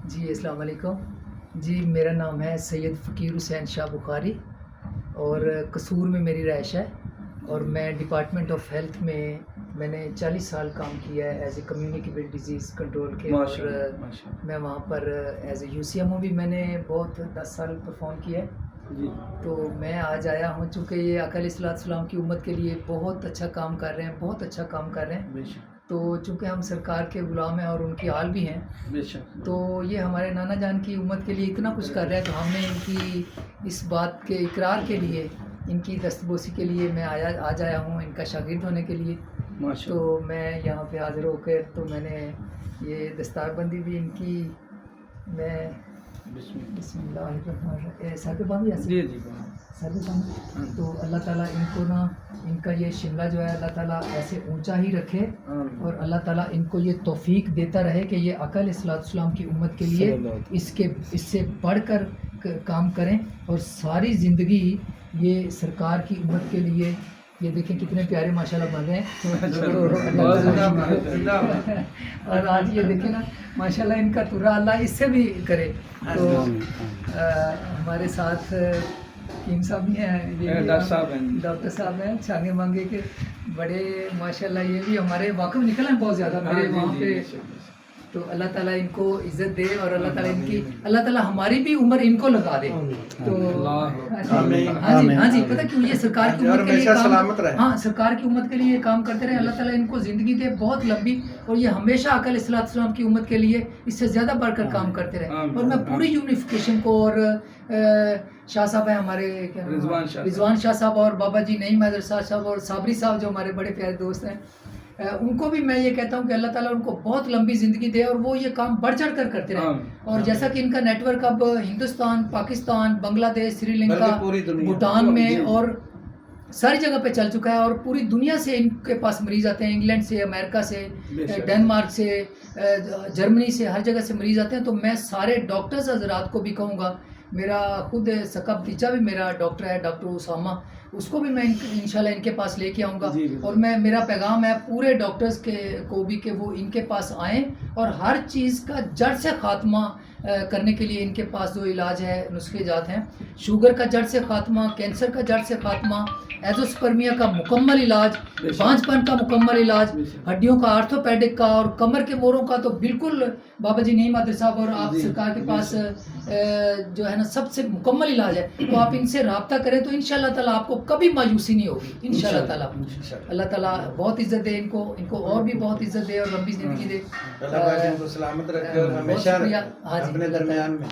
جی السلام علیکم. جی میرا نام ہے سید فقیر حسین شاہ بخاری اور قصور میں میری رہائش ہے اور میں ڈپارٹمنٹ آف ہیلتھ میں نے 40 سال کام کیا ہے as a communicable disease control کے. اور میں وہاں پر ایز اے UCMO بھی میں نے بہت 10 سال پرفارم کیا ہے. تو میں آج آیا ہوں چونکہ یہ آقا علیہ السلام کی امت کے لیے بہت اچھا کام کر رہے ہیں, بہت اچھا کام کر رہے ہیں. تو چونکہ ہم سرکار کے غلام ہیں اور ان کی آل بھی ہیں, تو یہ ہمارے نانا جان کی امت کے لیے اتنا کچھ کر رہے ہیں, تو ہم نے ان کی اس بات کے اقرار کے لیے, ان کی دستبوسی کے لیے میں آج آیا ہوں ان کا شاگرد ہونے کے لیے. تو میں یہاں پہ حاضر ہو کر تو میں نے یہ دستار بندی بھی ان کی, میں بسم اللہ الرحمن الرحیم سر پہ باندھی سر پہ باندھی. تو اللہ تعالیٰ ان کو نا, ان کا یہ شملہ جو ہے اللہ تعالیٰ ایسے اونچا ہی رکھے اور اللہ تعالیٰ ان کو یہ توفیق دیتا رہے کہ یہ آقا علیہ السلام کی امت کے لیے اس سے بڑھ کر کام کریں اور ساری زندگی یہ سرکار کی امت کے لیے. یہ دیکھیں کتنے پیارے ماشاءاللہ بن رہے ہیں. اور آج یہ دیکھیں نا ماشاءاللہ ان کا ترا اللہ اس سے بھی کرے. تو ہمارے ساتھ حکیم صاحب بھی ہیں, ڈاکٹر صاحب ہیں چھانے مانگے کے بڑے ماشاءاللہ. یہ بھی ہمارے واقف نکل ہیں بہت زیادہ میرے وہاں پہ. تو اللہ تعالیٰ ان کو عزت دے اور اللہ تعالیٰ ان کی, اللہ تعالیٰ ہماری بھی عمر ان کو لگا دے. تو ہاں جی پتہ کیوں, یہ سرکار کی امت کے لیے سرکار کی امت کے لیے کام کرتے رہے. اللہ تعالیٰ ان کو زندگی دے بہت لمبی, اور یہ ہمیشہ آقا علیہ السلام کی امت کے لیے اس سے زیادہ بڑھ کر کام کرتے رہے. اور میں پوری یونیفیکیشن کو, اور شاہ صاحب ہیں ہمارے رضوان شاہ صاحب اور بابا جی نعیم حیدر صاحب اور صابری صاحب جو ہمارے بڑے پیارے دوست ہیں, ان کو بھی میں یہ کہتا ہوں کہ اللہ تعالیٰ ان کو بہت لمبی زندگی دے اور وہ یہ کام بڑھ چڑھ کر کرتے رہیں. اور جیسا کہ ان کا نیٹ ورک اب ہندوستان, پاکستان, بنگلہ دیش, سری لنکا, بھوٹان میں اور ساری جگہ پہ چل چکا ہے, اور پوری دنیا سے ان کے پاس مریض آتے ہیں, انگلینڈ سے, امریکہ سے, ڈنمارک سے, جرمنی سے, ہر جگہ سے مریض آتے ہیں. تو میں سارے ڈاکٹرز حضرات کو بھی کہوں گا, میرا خود سکا بھتیجا بھی میرا ڈاکٹر ہے, ڈاکٹر اسامہ, اس کو بھی میں انشاءاللہ ان کے پاس لے کے آؤں گا. اور میرا پیغام ہے پورے ڈاکٹرز کو بھی کہ وہ ان کے پاس آئیں اور ہر چیز کا جڑ سے خاتمہ کرنے کے لیے ان کے پاس جو علاج ہے, نسخے جات ہیں. شوگر کا جڑ سے خاتمہ, کینسر کا جڑ سے خاتمہ, ایزوسپرمیا کا مکمل علاج, بانجھ پن کا مکمل علاج, ہڈیوں کا آرتھوپیڈک کا, اور کمر کے موڑوں کا تو بالکل بابا جی نعیم حیدر صاحب اور آپ سرکار کے پاس جو ہے نا سب سے مکمل علاج ہے. تو آپ ان سے رابطہ کریں تو انشاءاللہ تعالیٰ آپ کو کبھی مایوسی نہیں ہوگی انشاءاللہ تعالیٰ. اللہ تعالیٰ بہت عزت دے ان کو اور بھی بہت عزت دے اور لمبی زندگی دے. سلامت رکھے اور ہمیشہ اپنے درمیان میں.